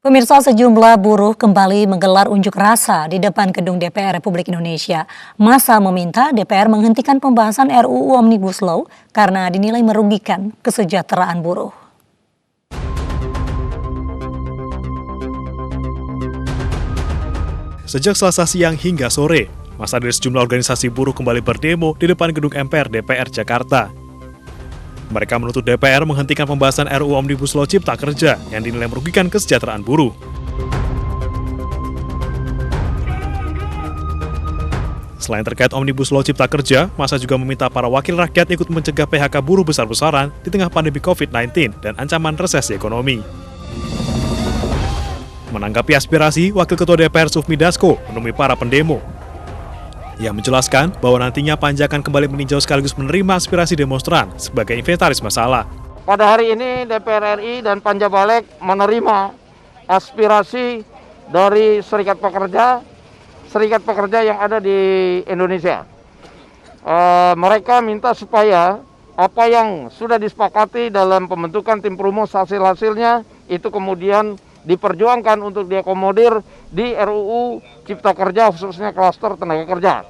Pemirsa, sejumlah buruh kembali menggelar unjuk rasa di depan gedung DPR Republik Indonesia. Massa meminta DPR menghentikan pembahasan RUU Omnibus Law karena dinilai merugikan kesejahteraan buruh. Sejak Selasa siang hingga sore, massa dari sejumlah organisasi buruh kembali berdemo di depan gedung MPR DPR Jakarta. Mereka menuntut DPR menghentikan pembahasan RUU Omnibus Law Cipta Kerja yang dinilai merugikan kesejahteraan buruh. Selain terkait Omnibus Law Cipta Kerja, massa juga meminta para wakil rakyat ikut mencegah PHK buruh besar-besaran di tengah pandemi COVID-19 dan ancaman resesi ekonomi. Menanggapi aspirasi, Wakil Ketua DPR Sufmi Dasko menemui para pendemo. Ia menjelaskan bahwa nantinya Panja akan kembali meninjau sekaligus menerima aspirasi demonstran sebagai inventaris masalah. Pada hari ini DPR RI dan Panja Balik menerima aspirasi dari serikat pekerja yang ada di Indonesia. Mereka minta supaya apa yang sudah disepakati dalam pembentukan tim perumus hasil-hasilnya itu kemudian diperjuangkan untuk diakomodir di RUU Cipta Kerja khususnya klaster tenaga kerja.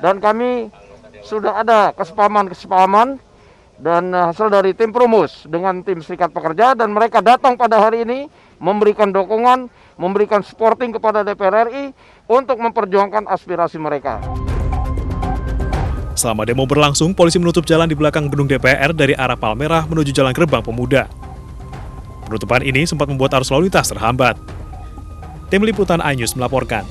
Dan kami sudah ada kesepahaman dan hasil dari tim perumus dengan tim serikat pekerja dan mereka datang pada hari ini memberikan dukungan, memberikan supporting kepada DPR RI untuk memperjuangkan aspirasi mereka. Selama demo berlangsung, polisi menutup jalan di belakang gedung DPR dari arah Palmerah menuju Jalan Gerbang Pemuda. Penutupan ini sempat membuat arus lalu lintas terhambat. Tim Liputan iNews melaporkan.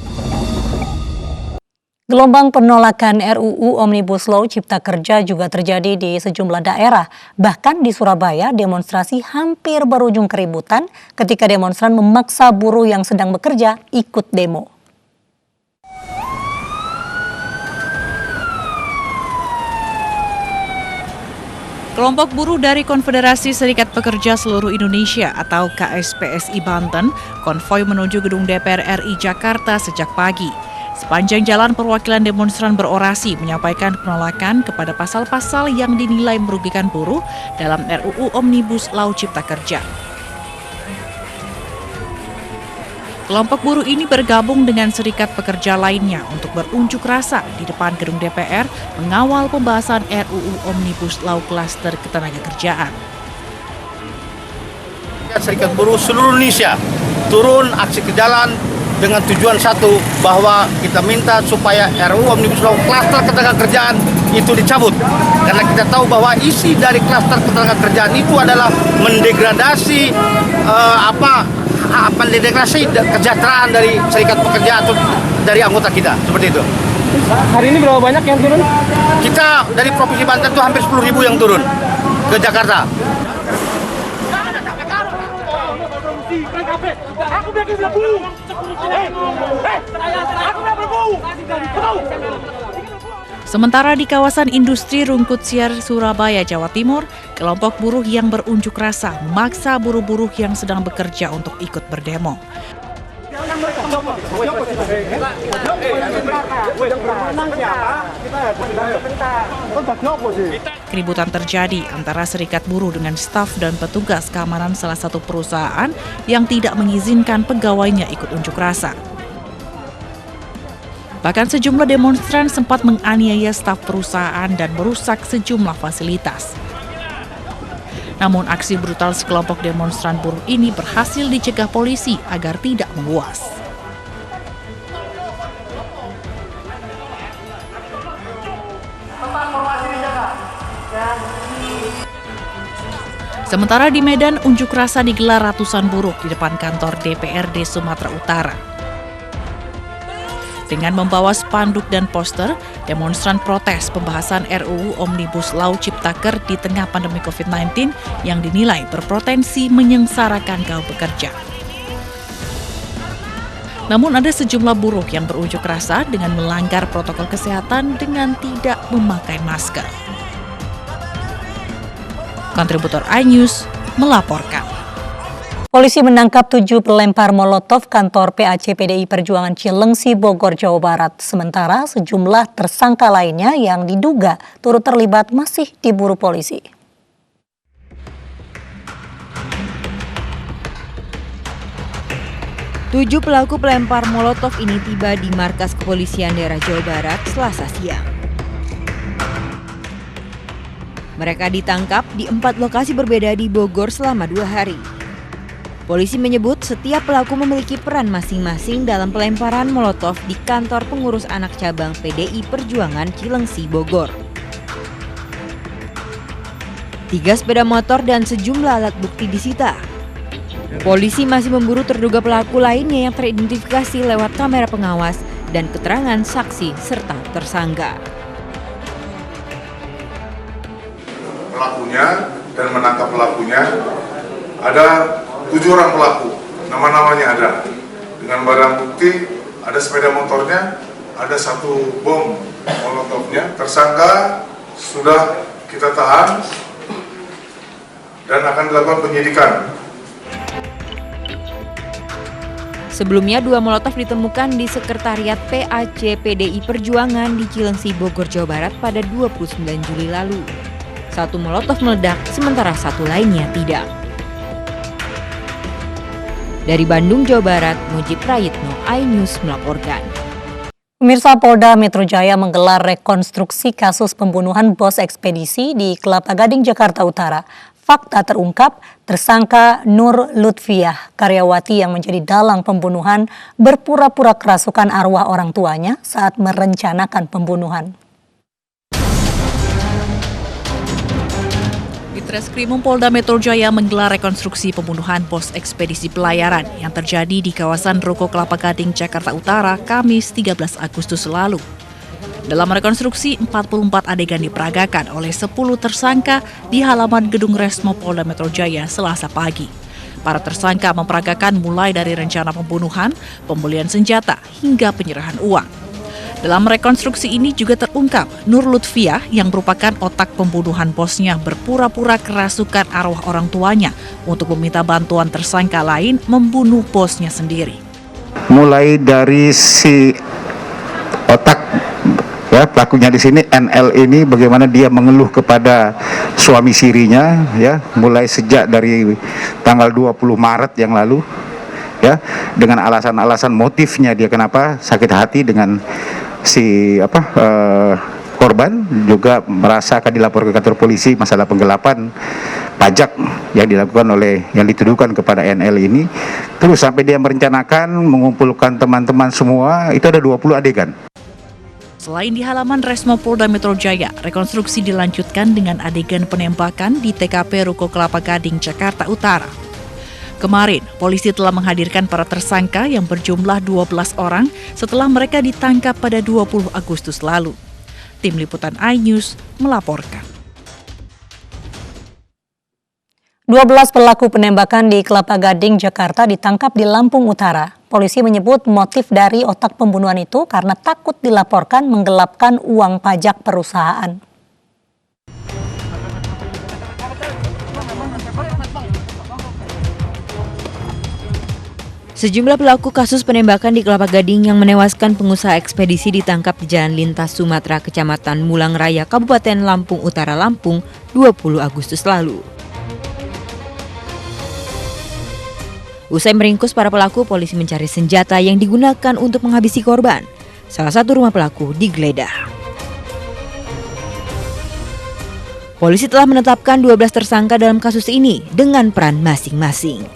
Gelombang penolakan RUU Omnibus Law Cipta Kerja juga terjadi di sejumlah daerah. Bahkan di Surabaya, demonstrasi hampir berujung keributan ketika demonstran memaksa buruh yang sedang bekerja ikut demo. Kelompok buruh dari Konfederasi Serikat Pekerja Seluruh Indonesia atau KSPSI Banten konvoi menuju gedung DPR RI Jakarta sejak pagi. Sepanjang jalan perwakilan demonstran berorasi menyampaikan penolakan kepada pasal-pasal yang dinilai merugikan buruh dalam RUU Omnibus Law Cipta Kerja. Kelompok buruh ini bergabung dengan serikat pekerja lainnya untuk berunjuk rasa di depan gedung DPR mengawal pembahasan RUU Omnibus Law Klaster Ketenagakerjaan. Serikat buruh seluruh Indonesia turun aksi ke jalan dengan tujuan satu, bahwa kita minta supaya RUU Omnibus Law Klaster Ketenagakerjaan itu dicabut. Karena kita tahu bahwa isi dari Klaster Ketenagakerjaan itu adalah mendegradasi mendegradasi kesejahteraan dari serikat pekerja atau dari anggota kita, seperti itu. Hari ini berapa banyak yang turun? Kita dari Provinsi Banten itu hampir 10.000 yang turun ke Jakarta. Sementara di kawasan industri Rungkut Siar, Surabaya, Jawa Timur, kelompok buruh yang berunjuk rasa memaksa buruh-buruh yang sedang bekerja untuk ikut berdemo. Keributan terjadi antara serikat buruh dengan staf dan petugas keamanan salah satu perusahaan yang tidak mengizinkan pegawainya ikut unjuk rasa. Bahkan sejumlah demonstran sempat menganiaya staf perusahaan dan merusak sejumlah fasilitas. Namun aksi brutal sekelompok demonstran buruh ini berhasil dicegah polisi agar tidak meluas. Sementara di Medan, unjuk rasa digelar ratusan buruh di depan kantor DPRD Sumatera Utara. Dengan membawa spanduk dan poster, demonstran protes pembahasan RUU Omnibus Law Ciptaker di tengah pandemi COVID-19 yang dinilai berpotensi menyengsarakan kaum pekerja. Namun ada sejumlah buruh yang berunjuk rasa dengan melanggar protokol kesehatan dengan tidak memakai masker. Kontributor iNews melaporkan. Polisi menangkap 7 pelempar molotov kantor PAC PDI Perjuangan Cilengsi, Bogor, Jawa Barat. Sementara sejumlah tersangka lainnya yang diduga turut terlibat masih diburu polisi. 7 pelaku pelempar molotov ini tiba di markas kepolisian daerah Jawa Barat Selasa siang. Mereka ditangkap di 4 lokasi berbeda di Bogor selama 2 hari. Polisi menyebut setiap pelaku memiliki peran masing-masing dalam pelemparan molotov di kantor pengurus anak cabang PDI Perjuangan Cilengsi, Bogor. 3 sepeda motor dan sejumlah alat bukti disita. Polisi masih memburu terduga pelaku lainnya yang teridentifikasi lewat kamera pengawas dan keterangan saksi serta tersangka. Pelakunya dan menangkap pelakunya ada 7 orang pelaku, nama-namanya ada. Dengan barang bukti ada sepeda motornya, ada 1 bom molotovnya. Tersangka sudah kita tahan dan akan dilakukan penyidikan. Sebelumnya 2 molotov ditemukan di sekretariat PAC PDI Perjuangan di Cilengsi, Bogor, Jawa Barat pada 29 Juli lalu. 1 molotov meledak, sementara 1 lainnya tidak. Dari Bandung, Jawa Barat, Mujib Prayitno, iNews melaporkan. Pemirsa, Polda Metro Jaya menggelar rekonstruksi kasus pembunuhan bos ekspedisi di Kelapa Gading, Jakarta Utara. Fakta terungkap, tersangka Nur Lutfiah, karyawati yang menjadi dalang pembunuhan, berpura-pura kerasukan arwah orang tuanya saat merencanakan pembunuhan. Ditreskrimum Polda Metro Jaya menggelar rekonstruksi pembunuhan bos ekspedisi pelayaran yang terjadi di kawasan Ruko Kelapa Gading, Jakarta Utara, Kamis 13 Agustus lalu. Dalam rekonstruksi, 44 adegan diperagakan oleh 10 tersangka di halaman gedung Resmo Polda Metro Jaya Selasa pagi. Para tersangka memperagakan mulai dari rencana pembunuhan, pembelian senjata, hingga penyerahan uang. Dalam rekonstruksi ini juga terungkap Nur Lutfiah yang merupakan otak pembunuhan bosnya berpura-pura kerasukan arwah orang tuanya untuk meminta bantuan tersangka lain membunuh bosnya sendiri. Mulai dari si otak ya pelakunya di sini NL ini, bagaimana dia mengeluh kepada suami sirinya ya, mulai sejak dari tanggal 20 Maret yang lalu ya, dengan alasan-alasan motifnya dia kenapa sakit hati dengan si korban, juga merasa akan dilapor ke kantor polisi masalah penggelapan pajak yang dilakukan oleh yang dituduhkan kepada NL ini. Terus sampai dia merencanakan mengumpulkan teman-teman semua, itu ada 20 adegan. Selain di halaman Resmo Polda Metro Jaya, rekonstruksi dilanjutkan dengan adegan penembakan di TKP Ruko Kelapa Gading, Jakarta Utara. Kemarin, polisi telah menghadirkan para tersangka yang berjumlah 12 orang setelah mereka ditangkap pada 20 Agustus lalu. Tim Liputan iNews melaporkan. 12 pelaku penembakan di Kelapa Gading, Jakarta ditangkap di Lampung Utara. Polisi menyebut motif dari otak pembunuhan itu karena takut dilaporkan menggelapkan uang pajak perusahaan. Sejumlah pelaku kasus penembakan di Kelapa Gading yang menewaskan pengusaha ekspedisi ditangkap di Jalan Lintas Sumatera, Kecamatan Mulang Raya, Kabupaten Lampung Utara, Lampung, 20 Agustus lalu. Usai meringkus para pelaku, polisi mencari senjata yang digunakan untuk menghabisi korban. Salah satu rumah pelaku digeledah. Polisi telah menetapkan 12 tersangka dalam kasus ini dengan peran masing-masing.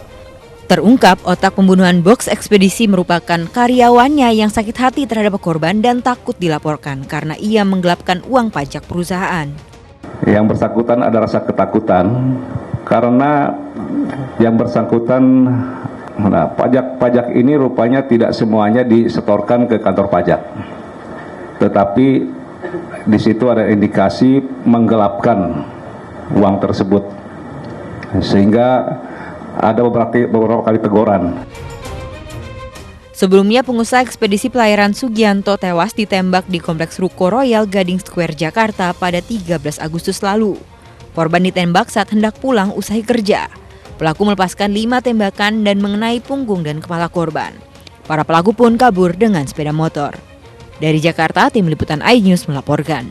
Terungkap otak pembunuhan box ekspedisi merupakan karyawannya yang sakit hati terhadap korban dan takut dilaporkan karena ia menggelapkan uang pajak perusahaan. Yang bersangkutan ada rasa ketakutan karena yang bersangkutan pajak ini rupanya tidak semuanya disetorkan ke kantor pajak. Tetapi di situ ada indikasi menggelapkan uang tersebut. Sehingga ada beberapa kali teguran. Sebelumnya, pengusaha ekspedisi pelayaran Sugianto tewas ditembak di Kompleks Ruko Royal Gading Square, Jakarta pada 13 Agustus lalu. Korban ditembak saat hendak pulang usai kerja. Pelaku melepaskan 5 tembakan dan mengenai punggung dan kepala korban. Para pelaku pun kabur dengan sepeda motor. Dari Jakarta, Tim Liputan iNews melaporkan.